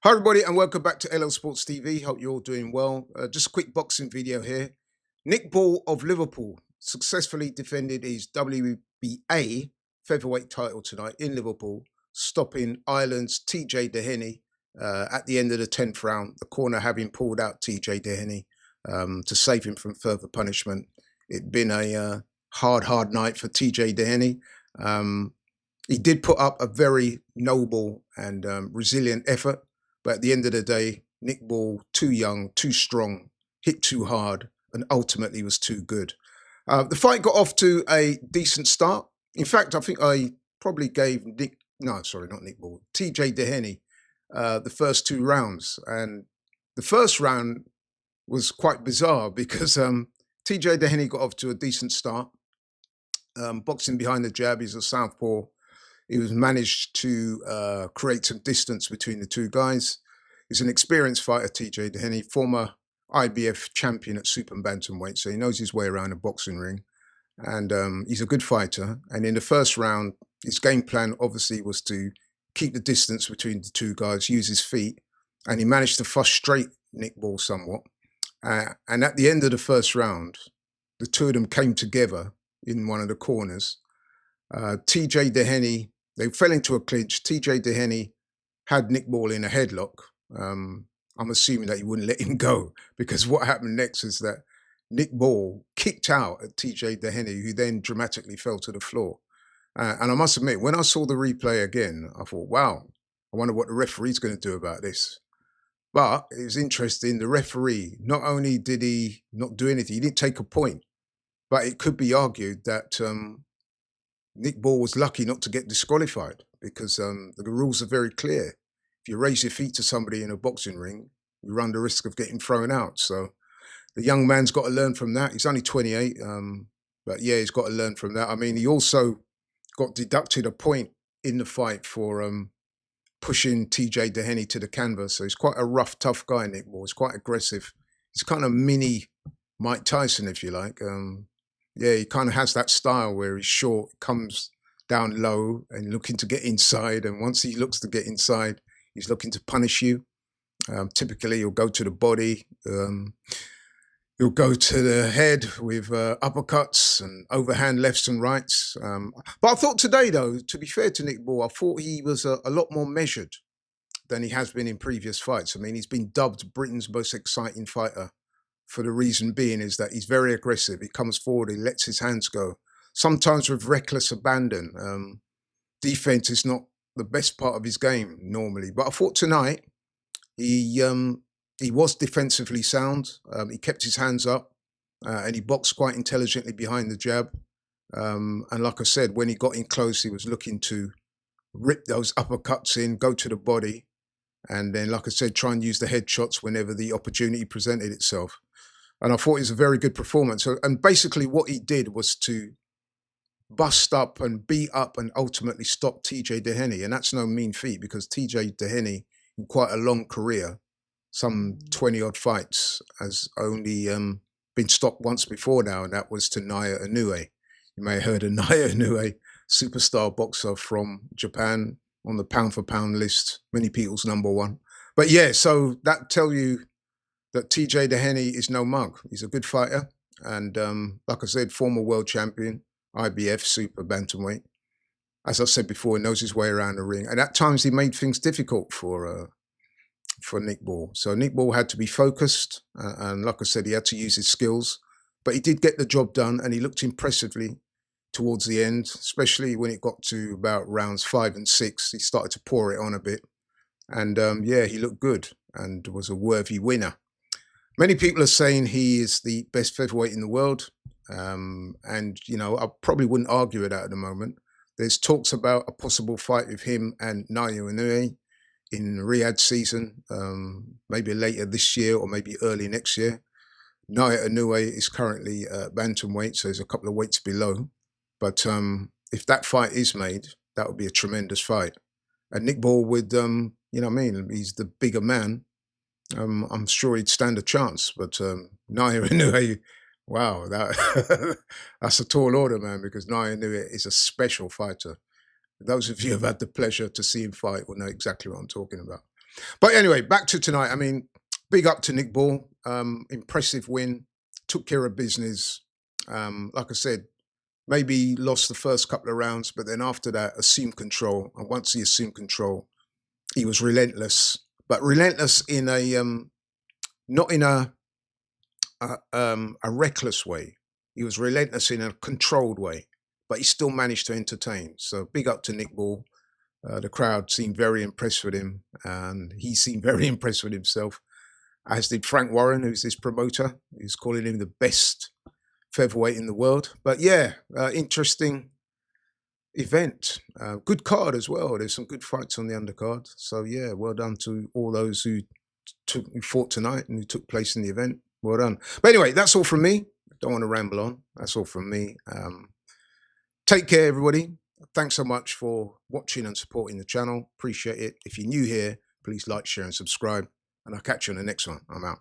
Hi, everybody, and welcome back to LL Sports TV. Hope you're all doing well. Just a quick boxing video here. Nick Ball of Liverpool successfully defended his WBA featherweight title tonight in Liverpool, stopping Ireland's TJ Doheny at the end of the 10th round, the corner having pulled out TJ Doheny to save him from further punishment. It'd been a hard night for TJ Doheny. He did put up a very noble and resilient effort. But at the end of the day, Nick Ball, too young, too strong, hit too hard, and ultimately was too good. The fight got off to a decent start. In fact, I think I probably gave not Nick Ball, TJ Doheny, the first two rounds. And the first round was quite bizarre because TJ Doheny got off to a decent start. Boxing behind the jab, he's a southpaw. He was managed to create some distance between the two guys. He's an experienced fighter, TJ Doheny, former IBF champion at super bantamweight, so he knows his way around a boxing ring. And he's a good fighter. And in the first round, his game plan obviously was to keep the distance between the two guys, use his feet, and he managed to frustrate Nick Ball somewhat. And at the end of the first round, the two of them came together in one of the corners. TJ Doheny, they fell into a clinch. TJ Doheny had Nick Ball in a headlock. I'm assuming that he wouldn't let him go, because what happened next is that Nick Ball kicked out at TJ Doheny, who then dramatically fell to the floor. And I must admit, when I saw the replay again, I thought, wow, I wonder what the referee's going to do about this. But it was interesting. The referee, not only did he not do anything, he didn't take a point, but it could be argued that Nick Ball was lucky not to get disqualified, because the rules are very clear. If you raise your feet to somebody in a boxing ring, you run the risk of getting thrown out. So the young man's got to learn from that. He's only 28, but yeah, he's got to learn from that. I mean, he also got deducted a point in the fight for pushing TJ Doheny to the canvas. So he's quite a rough, tough guy, Nick Ball. He's quite aggressive. He's kind of mini Mike Tyson, if you like. Yeah, he kind of has that style where he's short, comes down low and looking to get inside. And once he looks to get inside, he's looking to punish you. Typically, he'll go to the body. He'll go to the head with uppercuts and overhand lefts and rights. But I thought today, though, to be fair to Nick Ball, I thought he was a lot more measured than he has been in previous fights. I mean, he's been dubbed Britain's most exciting fighter, for the reason being is that he's very aggressive. He comes forward, he lets his hands go, sometimes with reckless abandon. Defense is not the best part of his game normally. But I thought tonight he was defensively sound. He kept his hands up and he boxed quite intelligently behind the jab. And like I said, when he got in close, he was looking to rip those uppercuts in, go to the body. And then, like I said, try and use the headshots whenever the opportunity presented itself. And I thought it was a very good performance. So, and basically what he did was to bust up and beat up and ultimately stop TJ Doheny. And that's no mean feat, because TJ Doheny, in quite a long career, some 20-odd fights, has only been stopped once before now, and that was to Naoya Inoue. You may have heard of Naoya Inoue, superstar boxer from Japan, on the pound-for-pound list, many people's number one. But yeah, so that tell you that TJ Doheny is no mug. He's a good fighter. And like I said, former world champion, IBF super bantamweight. As I said before, he knows his way around the ring. And at times he made things difficult for Nick Ball. So Nick Ball had to be focused. And like I said, he had to use his skills. But he did get the job done, and he looked impressively towards the end, especially when it got to about rounds 5 and 6. He started to pour it on a bit. And yeah, he looked good and was a worthy winner. Many people are saying he is the best featherweight in the world. And, you know, I probably wouldn't argue with that at the moment. There's talks about a possible fight with him and Naoya Inoue in Riyadh season, maybe later this year or maybe early next year. Naoya Inoue is currently bantamweight, so there's a couple of weights below. But if that fight is made, that would be a tremendous fight. And Nick Ball would, you know what I mean, he's the bigger man. I'm sure he'd stand a chance. But Naoya Inoue, wow, that's a tall order, man, because Naoya Inoue is a special fighter. Those of you who have had the pleasure to see him fight will know exactly what I'm talking about. But anyway, back to tonight. I mean, big up to Nick Ball. Impressive win. Took care of business. Like I said, maybe lost the first couple of rounds, but then after that, assumed control. And once he assumed control, he was relentless. But relentless in a not in a reckless way. He was relentless in a controlled way, but he still managed to entertain. So big up to Nick Ball. The crowd seemed very impressed with him, and he seemed very impressed with himself, as did Frank Warren, who's his promoter, who's calling him the best featherweight in the world. But yeah, interesting event. Good card as well. There's some good fights on the undercard. So yeah, well done to all those who fought tonight and who took place in the event. Well done. But anyway, that's all from me. Don't want to ramble on. That's all from me. Take care, everybody. Thanks so much for watching and supporting the channel. Appreciate it. If you're new here, please like, share, and subscribe. And I'll catch you on the next one. I'm out.